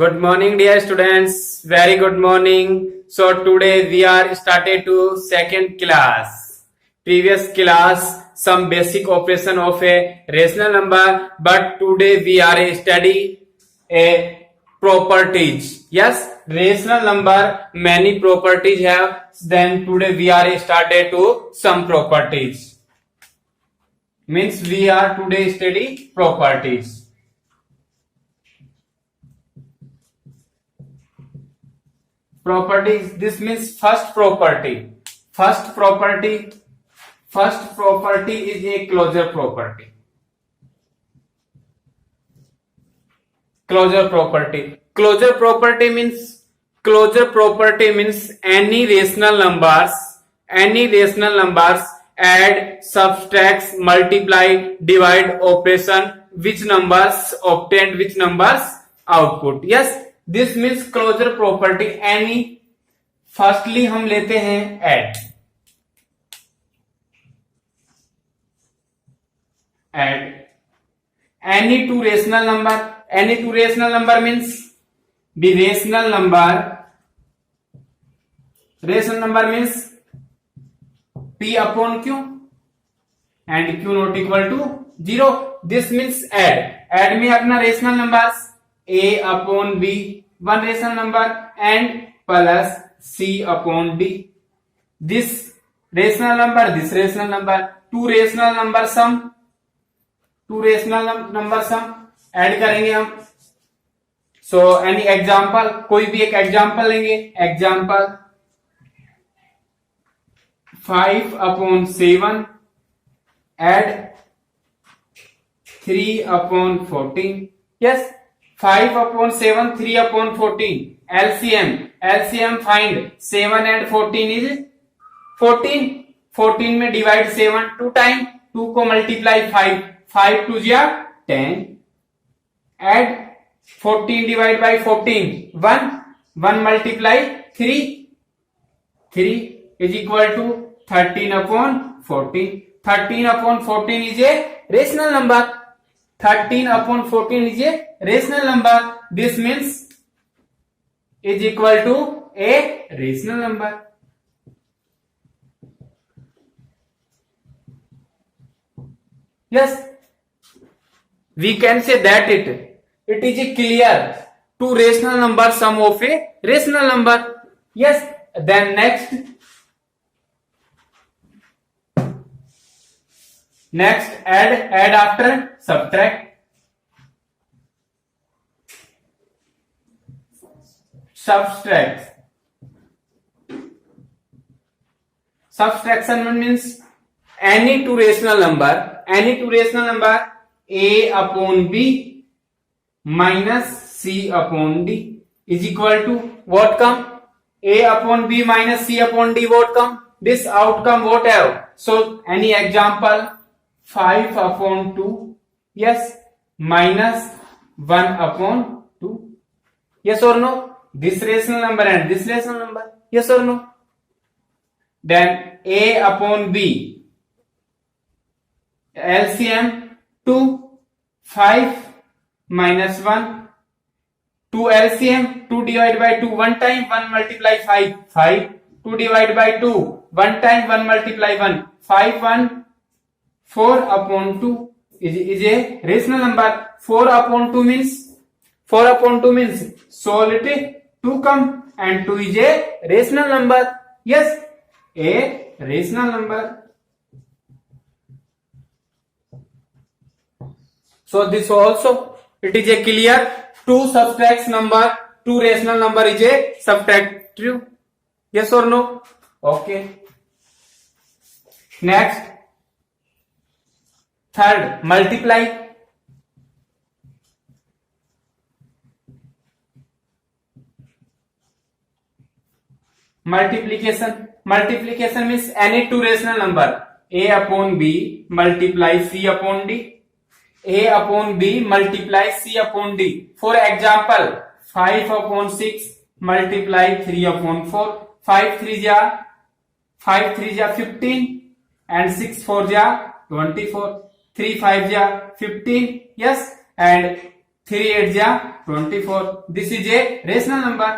Good morning, dear students. Very good morning. So today we are started to second class. Previous class some basic operation of a rational number, but today we are study a properties. Yes, rational number many properties have. Then today we are started to some properties. Means we are today study properties. Properties, this means first property is a closure property. Closure property means any rational numbers add, subtract, multiply, divide operation which numbers obtained, which numbers output. Yes, this means closure property any. Firstly हम लेते हैं add any two rational number means the rational number means p upon Q and Q not equal to 0. This means add में अपना rational numbers a upon b, one rational number, and plus c upon d. This rational number, two rational number sum add करेंगे हम. So any example, कोई भी एक example लेंगे. Example 5 upon 7 add 3 upon 14. Yes, 5 upon 7, 3 upon 14. LCM find 7 and 14 is 14. 14 में divide 7 2 time, 2 को multiply 5 2 जा 10. Add 14 divide by 14 1 multiply 3 is equal to 13 upon 14. 13 upon 14 is a rational number. 13 upon 14 is a rational number. This means is equal to a rational number. Yes, we can say that it is a clear two rational number sum of a rational number. Yes, then next add after subtract. Subtraction means any two rational number a upon b minus c upon d is equal to what come? A upon b minus c upon d what come? This outcome what have? So any example 5 upon 2, yes, minus 1 upon 2. Yes or no? This rational number and this rational number. Yes or no? Then a upon b, LCM 2, 5 minus 1, 2 LCM, 2 divided by 2 one time, 1 multiply 5, 2 divided by 2 one time, 1 multiply 1, 5 1, 4 upon 2 is a rational number. 4 upon 2 means solid 2 come and 2 is a rational number. Yes, a rational number. So this also it is a clear two subtract number, two rational number is a subtractive. Yes or no? Okay. Next, third, multiply. Multiplication means any two rational number a upon b multiply c upon d. A upon b multiply c upon d. For example 5 upon 6 multiply 3 upon 4. 5 3 ja 15 and 6 4 ja 24. 3 5 ja 15. Yes, and 3 8 जा 24. This is a rational number.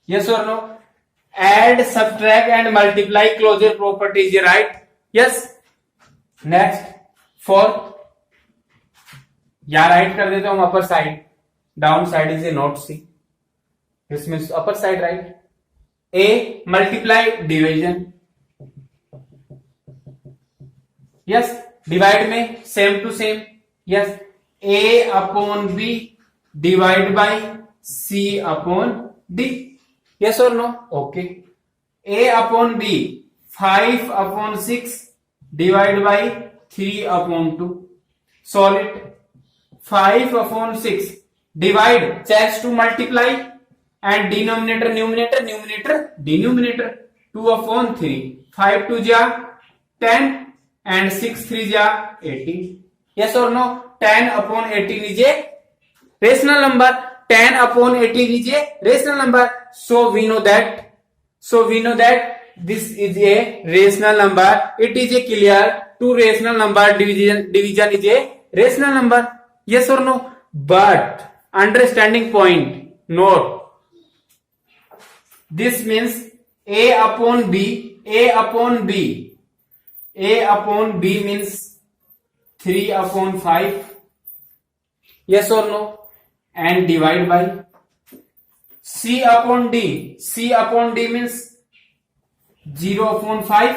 Yes or no? Add, subtract and multiply closure property is right. Yes. Next, fourth. या write कर देता हूं upper side, down side is a not c, this means upper side right. A multiply division. Yes, divide में same to same. Yes, a upon b divide by c upon d. Yes और no? Okay. A upon b 5 upon 6 divide by 3 upon 2. Solve it. 5 upon 6 divide chance to multiply and denominator numerator, numerator denominator. 2 upon 3, 5 2 ja 10 and 6 3 ja 18. Yes or no? 10 upon 18 is a rational number. 10 upon 18 is a rational number. So we know that this is a rational number. It is a clear. Two rational number division is a rational number. Yes or no? But understanding point, note. This means A upon B means 3 upon 5. Yes or no? And divide by C upon D means 0 upon 5.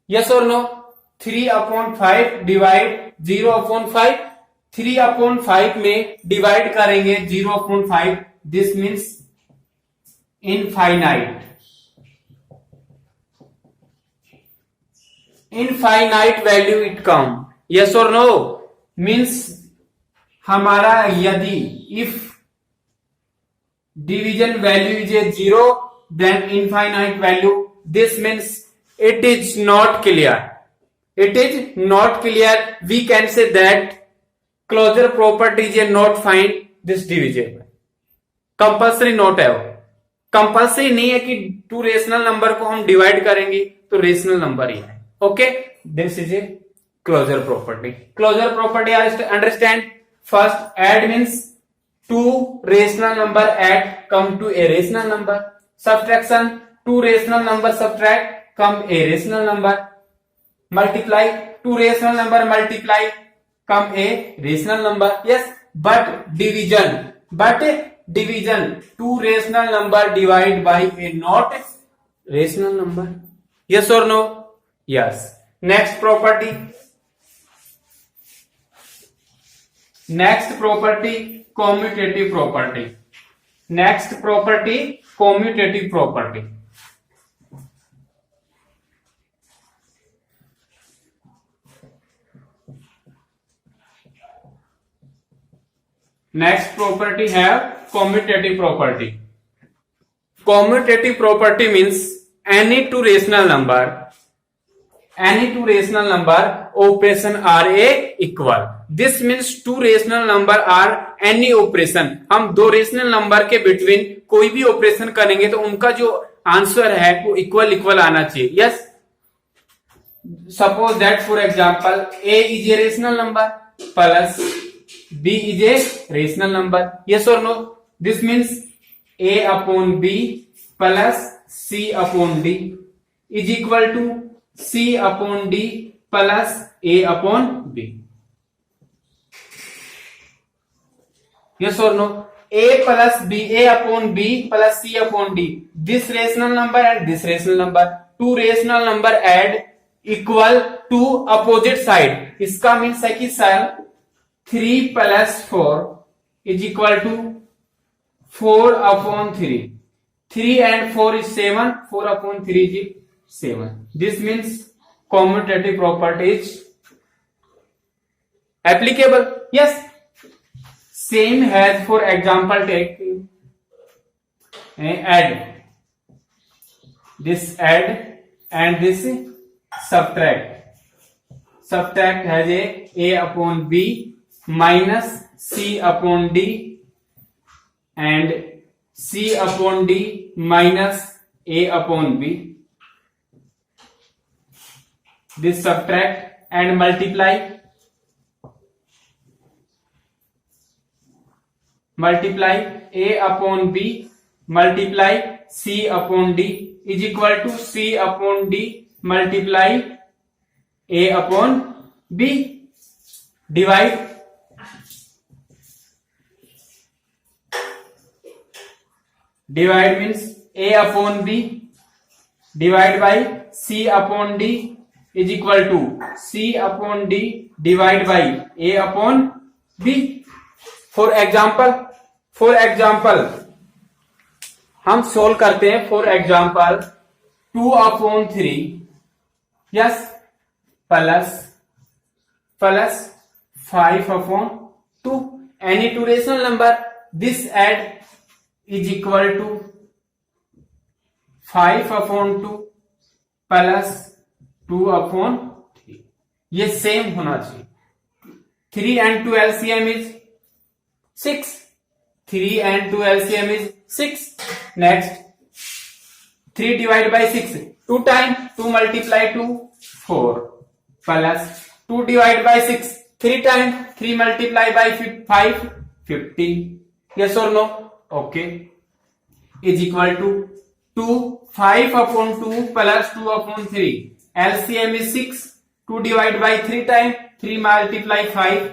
Yes or no? 3 upon 5 divide 0 upon 5. 3 upon 5 में divide करेंगे 0 upon 5. This means infinite value it come. Yes और no? मीन्स हमारा यदि if division value is a 0 then infinite value. This means it is not clear. We can say that closure property is not find this division. Compulsory note है वो, compulsory नहीं है कि to rational number को हम divide करेंगे तो rational number ही है. Okay, this is a closure property. Closure property understand. First, add means two rational number add come to a rational number. Subtraction, two rational number subtract come a rational number. Multiply, two rational number multiply come a rational number. Yes, but division two rational number divide by a not rational number. Yes or no? Yes. Next property, commutative property. Next property, commutative property. Next property have commutative property. Commutative property means any two rational number operation are a equal. This means two rational number are any operation. हम दो rational number के between कोई भी operation करेंगे तो उनका जो answer है वो इक्वल आना चाहिए. Yes, suppose that for example a is a rational number plus B is a rational number. Yes or no? This means A upon B plus C upon D is equal to C upon D plus A upon B. Yes or no? A plus B, A upon B plus C upon D. This rational number and this rational number. Two rational number add equal to opposite side. इसका means है कि sir 3 plus 4 is equal to 4 upon 3. 3 and 4 is 7. 4 upon 3 is 7. This means commutative property is applicable. Yes. Same as for example take add. This add and this subtract. Subtract has a upon B minus C upon D and C upon D minus A upon B. This subtract and multiply A upon B multiply C upon D is equal to C upon D multiply A upon B. Divide means A upon B divide by C upon D is equal to C upon D divide by A upon B. For example हम सोल्व करते हैं. For example 2/3 yes plus 5/2 any two rational number. This add is equal to 5/2 plus 2/3. ये same होना चाहिए. 3 and 2 LCM is 6. 3 and 2 LCM is 6. Next 3 divided by 6 2 times 2 multiply 2 4 plus 2 divided by 6 3 times 3 multiply by 5 15. Yes or no? Okay. Is equal to 5/2 plus 2/3. LCM is 6. 2 divided by 3 times 3 multiply 5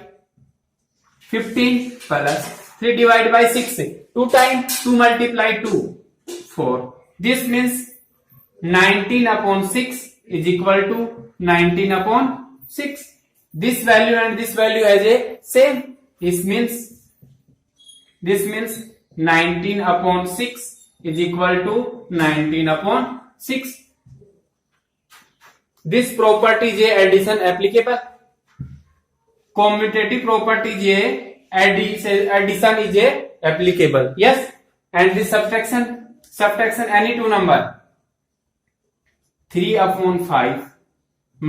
15 plus 3 divided by 6 2 times 2 multiply 2 4. This means 19/6 is equal to 19/6. This value and this value as a same. This means 19/6 is equal to 19/6. This property is addition applicable. Commutative property is addition is applicable. Yes. And this subtraction any two number 3/5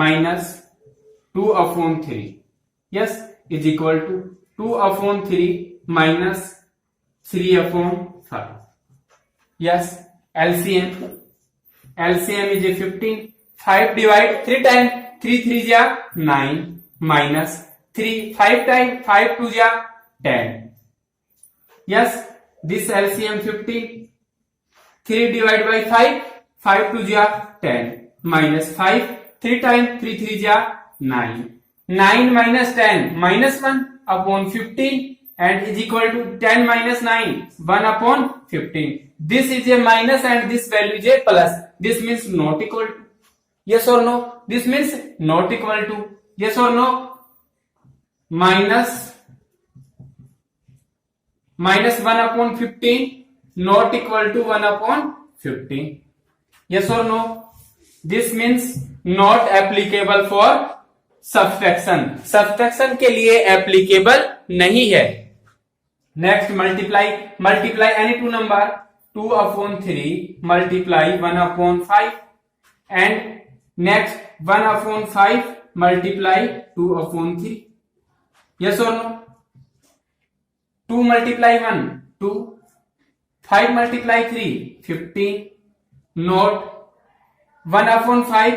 minus 2/3 yes is equal to 2/3 minus 3/5. Yes. LCM is a 15. 5 divide 3 times 3 3 ja 9 minus 3 5 times 5 2 ja 10. Yes. This LCM 15. 3 divided by 5 5 2 ja 10 minus 5 3 times 3 3 ja 9. 9 minus 10 minus 1 upon 15 and is equal to 10 minus 9 1 upon 15. This is a minus and this value is a plus. This means not equal to. Yes or no? This means not equal to. Yes or no? Minus 1 upon 15 not equal to 1 upon 15. Yes or no? This means not applicable for subtraction. Subtraction के लिए applicable नहीं है. Next multiply any two number 2/3 multiply 1/5 and next 1/5 multiply 2/3. Yes or no? 2 multiply 1 2 5 multiply 3 15. Note 1/5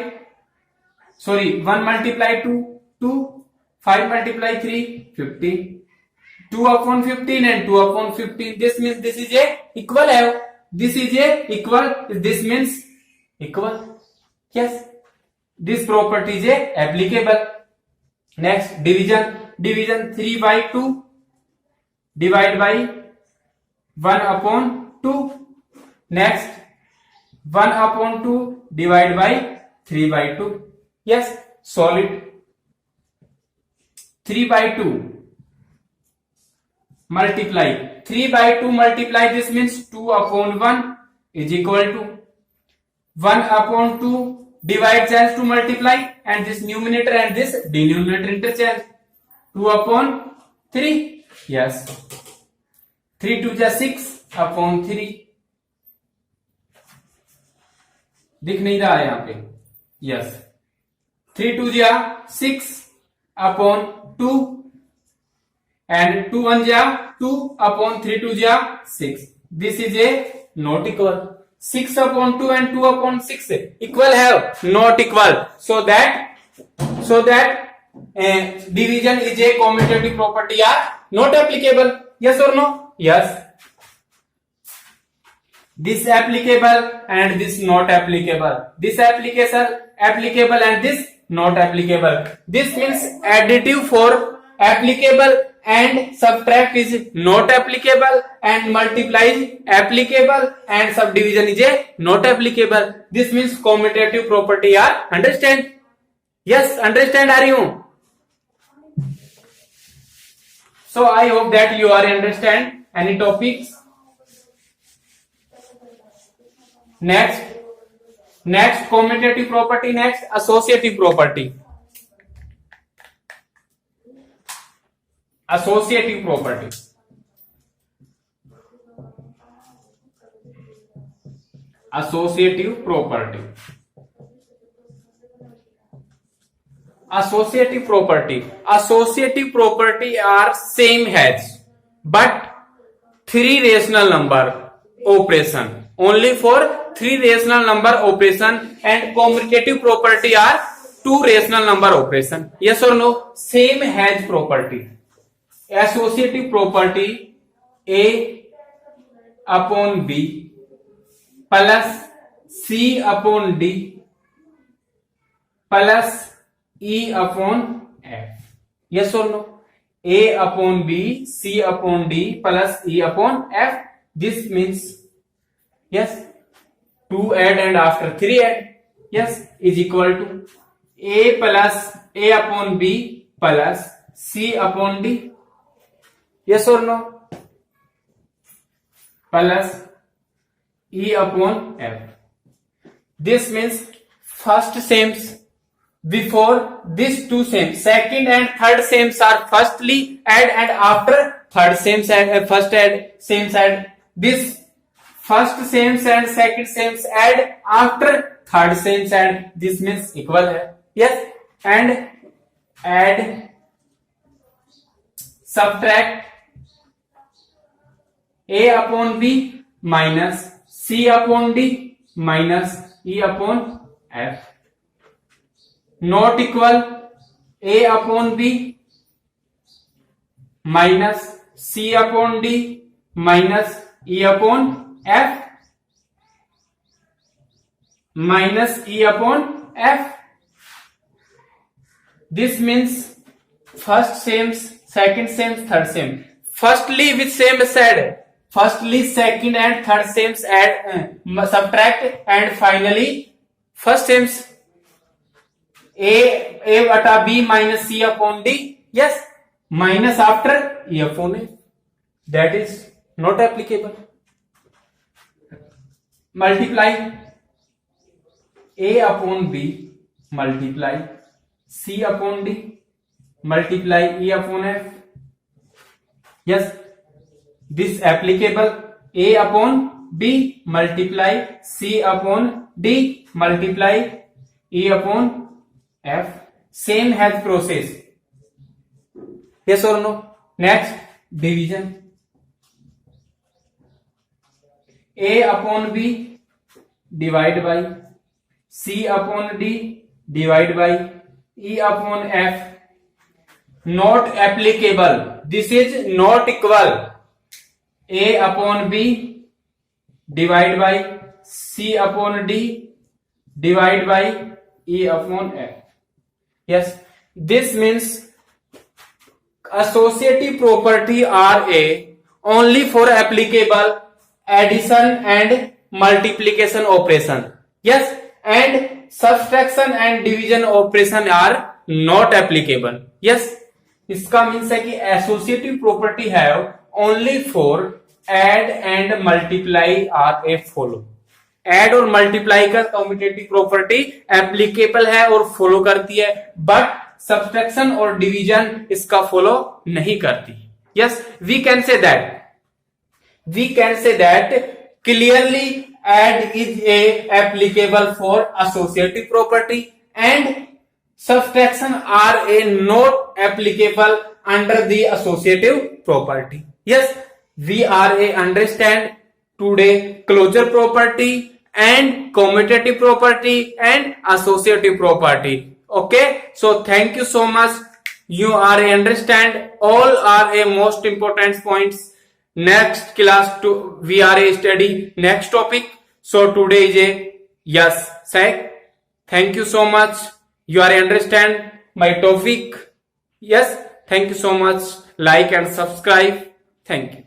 sorry 1 multiply 2 2 5 multiply 3 15. 2/15 and 2/15. This means this is a equal. This is a equal. This means equal. Yes. This property is a applicable. Next division 3/2 divide by 1/2. Next 1/2 divide by 3/2. Yes. Solve it. 3/2 multiply 3/2 multiply this means 2/1 is equal to 1/2 divide chance to multiply and this numerator and this denominator interchange 2/3. Yes. 3 2 जा 6/3. दिख नहीं रहा है यहां पे. Yes. 3 2 जा 6/2 and 2 1 ja 2/3 2 ja 6. This is a not equal. 6/2 and 2/6 equal have not equal. So that division is a commutative property are not applicable. Yes or no? Yes. This applicable and this not applicable. This application applicable and this not applicable. This means additive for applicable and subtract is not applicable and multiply is applicable and subdivision is a not applicable. This means commutative property are understand? Yes, understand are you? So I hope that you are understand any topics. Next commutative property, next associative property. Associative property. Associative property. Associative property. Associative property are same as but three rational number operation. Only for three rational number operation and commutative property are two rational number operation. Yes or no? Same as property. Associative property A upon B plus C upon D plus E upon F. Yes or no? A upon B, C upon D plus E upon F. This means yes, 2 add and after 3 add, yes, is equal to A plus A upon B plus C upon D. Yes or no? Plus E upon F. This means first sames before these two sames, second and third sames are firstly add and after third sames add, first add, sames add. This first sames and second sames add after third sames add. This means equal है. Yes, and add, subtract A upon B minus C upon D minus E upon F. Not equal A upon B minus C upon D minus E upon F minus E upon F. This means first sames, second sames, third same. Firstly which same is add? Firstly second and third sames add, subtract, and finally first sames A bata B minus C upon D. Yes, minus after E upon F. That is not applicable. Multiply A upon B multiply C upon D multiply E upon F. Yes, this applicable. A upon B multiply C upon D multiply E upon F. Same has process. Yes or no? Next, division. A upon B divide by C upon D divide by E upon F. Not applicable. This is not equal. A upon B divide by C upon D divide by E upon F. Yes, this means associative property are a only for applicable addition and multiplication operation. Yes, and subtraction and division operation are not applicable. Yes, इसका means है कि associative property have only for add and multiply are a follow. Add और multiply का commutative property applicable है और follow करती है, but subtraction और डिवीजन इसका फॉलो नहीं करती. Yes, we can say that clearly add is a applicable for associative property and subtraction are a not applicable under the associative property. Yes, we are a understand today closure property and commutative property and associative property. Okay, so thank you so much. You are understand all are a most important points. Next class to we are a study next topic. So today is a yes, say thank you so much. You are understand my topic. Yes, thank you so much. Like and subscribe. Thank you.